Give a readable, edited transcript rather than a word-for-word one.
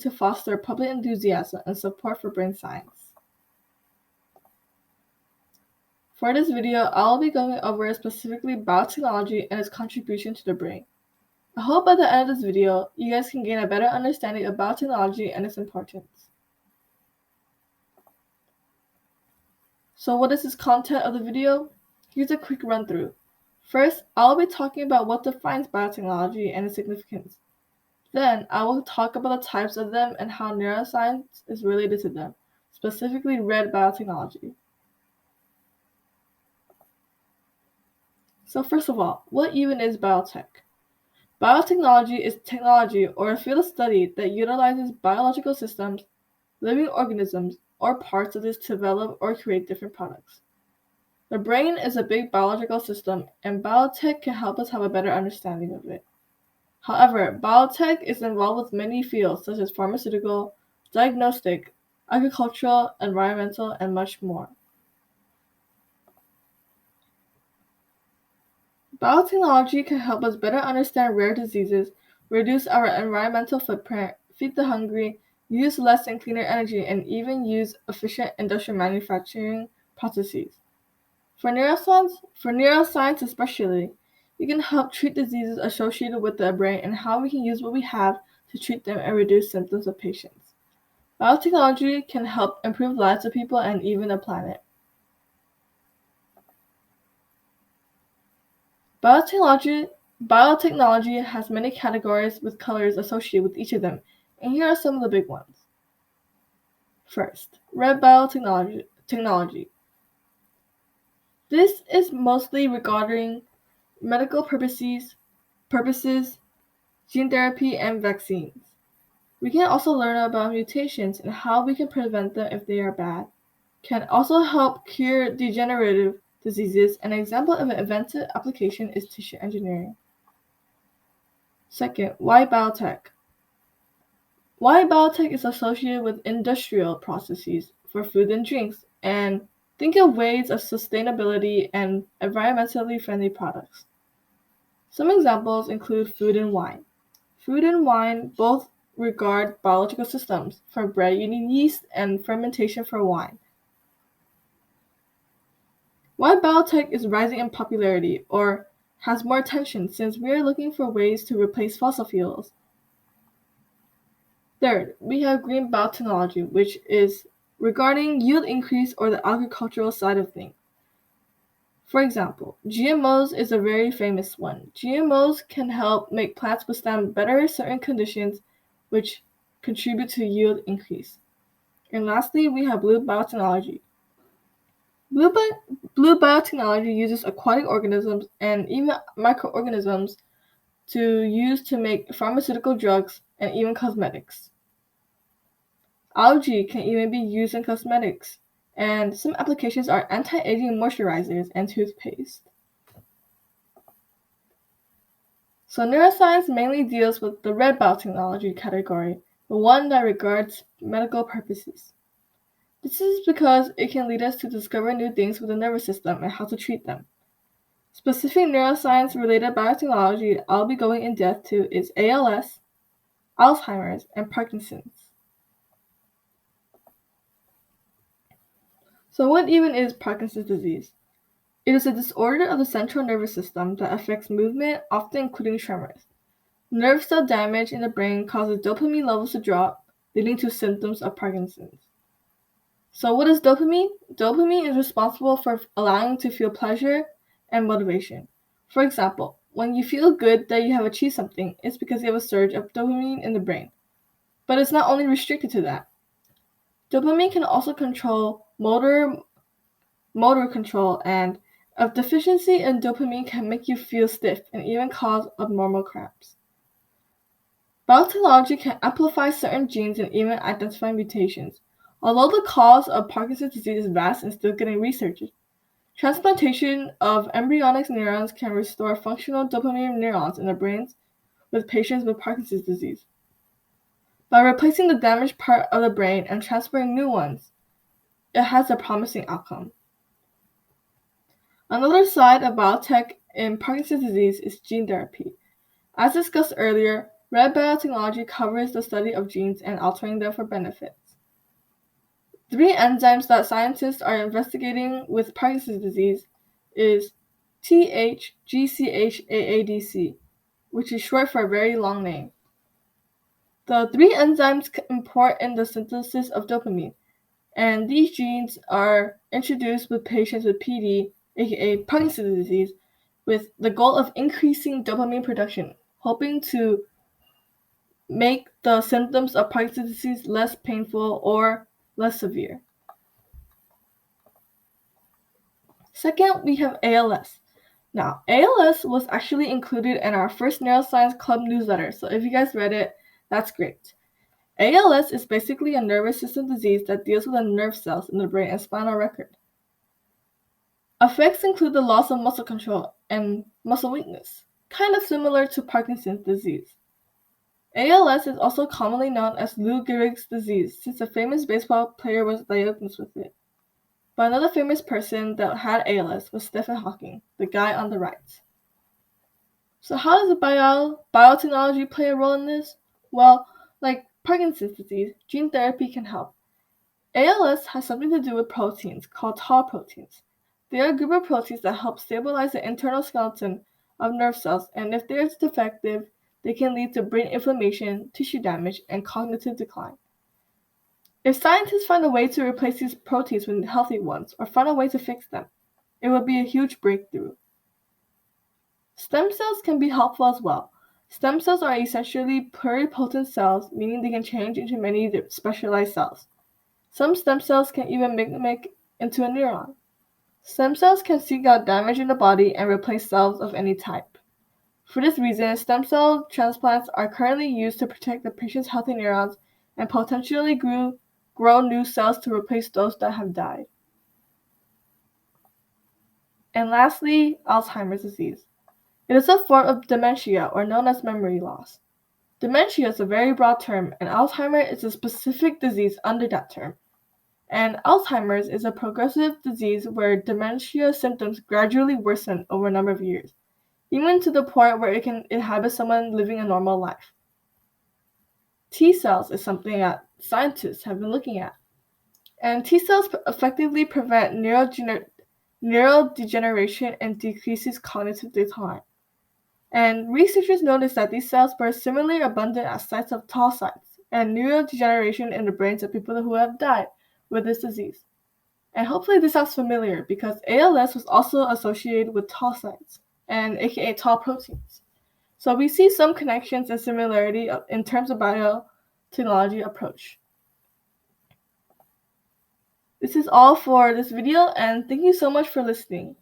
to foster public enthusiasm and support for brain science. For this video, I'll be going over specifically biotechnology and its contribution to the brain. I hope by the end of this video, you guys can gain a better understanding of biotechnology and its importance. So what is this content of the video? Here's a quick run through. First, I'll be talking about what defines biotechnology and its significance. Then, I will talk about the types of them and how neuroscience is related to them, specifically red biotechnology. So first of all, what even is biotech? Biotechnology is technology or a field of study that utilizes biological systems, living organisms, or parts of this to develop or create different products. The brain is a big biological system, and biotech can help us have a better understanding of it. However, biotech is involved with many fields such as pharmaceutical, diagnostic, agricultural, environmental, and much more. Biotechnology can help us better understand rare diseases, reduce our environmental footprint, feed the hungry, use less and cleaner energy, and even use efficient industrial manufacturing processes. For neuroscience especially, we can help treat diseases associated with the brain and how we can use what we have to treat them and reduce symptoms of patients. Biotechnology can help improve lives of people and even the planet. Biotechnology has many categories with colors associated with each of them, and here are some of the big ones. First, red biotechnology. This is mostly regarding medical purposes, gene therapy, and vaccines. We can also learn about mutations and how we can prevent them if they are bad. Can also help cure degenerative diseases. An example of an inventive application is tissue engineering. Second, why biotech? Why biotech is associated with industrial processes for food and drinks, and think of ways of sustainability and environmentally friendly products. Some examples include food and wine. Food and wine both regard biological systems. For bread, you need yeast and fermentation for wine. Why biotech is rising in popularity or has more attention since we are looking for ways to replace fossil fuels. Third, we have green biotechnology, which is regarding yield increase or the agricultural side of things. For example, GMOs is a very famous one. GMOs can help make plants withstand better certain conditions, which contribute to yield increase. And lastly, we have blue biotechnology. Blue biotechnology uses aquatic organisms and even microorganisms to use to make pharmaceutical drugs and even cosmetics. Algae can even be used in cosmetics, and some applications are anti-aging moisturizers and toothpaste. So neuroscience mainly deals with the red biotechnology category, the one that regards medical purposes. This is because it can lead us to discover new things with the nervous system and how to treat them. Specific neuroscience-related biotechnology I'll be going in depth to is ALS, Alzheimer's, and Parkinson's. So what even is Parkinson's disease? It is a disorder of the central nervous system that affects movement, often including tremors. Nerve cell damage in the brain causes dopamine levels to drop, leading to symptoms of Parkinson's. So what is dopamine? Dopamine is responsible for allowing to feel pleasure and motivation. For example, when you feel good that you have achieved something, it's because you have a surge of dopamine in the brain. But it's not only restricted to that. Dopamine can also control motor control, and a deficiency in dopamine can make you feel stiff and even cause abnormal cramps. Biotechnology can amplify certain genes and even identify mutations. Although the cause of Parkinson's disease is vast and still getting researched, transplantation of embryonic neurons can restore functional dopamine neurons in the brains with patients with Parkinson's disease. By replacing the damaged part of the brain and transferring new ones, it has a promising outcome. Another side of biotech in Parkinson's disease is gene therapy. As discussed earlier, Red biotechnology covers the study of genes and altering them for benefits. 3 enzymes that scientists are investigating with Parkinson's disease is THGCHAADC, which is short for a very long name. The 3 enzymes import in the synthesis of dopamine, and these genes are introduced with patients with PD, aka Parkinson's disease, with the goal of increasing dopamine production, hoping to make the symptoms of Parkinson's disease less painful or less severe. Second, we have ALS. Now, ALS was actually included in our first Neuroscience Club newsletter, so if you guys read it, that's great. ALS is basically a nervous system disease that deals with the nerve cells in the brain and spinal record. Effects include the loss of muscle control and muscle weakness, kind of similar to Parkinson's disease. ALS is also commonly known as Lou Gehrig's disease, since a famous baseball player was diagnosed with it. But another famous person that had ALS was Stephen Hawking, the guy on the right. So how does biotechnology play a role in this? Well, like Parkinson's disease, gene therapy can help. ALS has something to do with proteins called tau proteins. They are a group of proteins that help stabilize the internal skeleton of nerve cells, and if they are defective, they can lead to brain inflammation, tissue damage, and cognitive decline. If scientists find a way to replace these proteins with healthy ones, or find a way to fix them, it would be a huge breakthrough. Stem cells can be helpful as well. Stem cells are essentially pluripotent cells, meaning they can change into many specialized cells. Some stem cells can even mimic into a neuron. Stem cells can seek out damage in the body and replace cells of any type. For this reason, stem cell transplants are currently used to protect the patient's healthy neurons and potentially grow new cells to replace those that have died. And lastly, Alzheimer's disease. It is a form of dementia, or known as memory loss. Dementia is a very broad term, and Alzheimer's is a specific disease under that term. And Alzheimer's is a progressive disease where dementia symptoms gradually worsen over a number of years, even to the point where it can inhabit someone living a normal life. T cells is something that scientists have been looking at. And T cells effectively prevent neurodegeneration and decreases cognitive decline. And researchers noticed that these cells were similarly abundant at sites of tau sites and neurodegeneration in the brains of people who have died with this disease. And hopefully this sounds familiar because ALS was also associated with tau sites, and aka tau proteins. So we see some connections and similarity in terms of biotechnology approach. This is all for this video, and thank you so much for listening.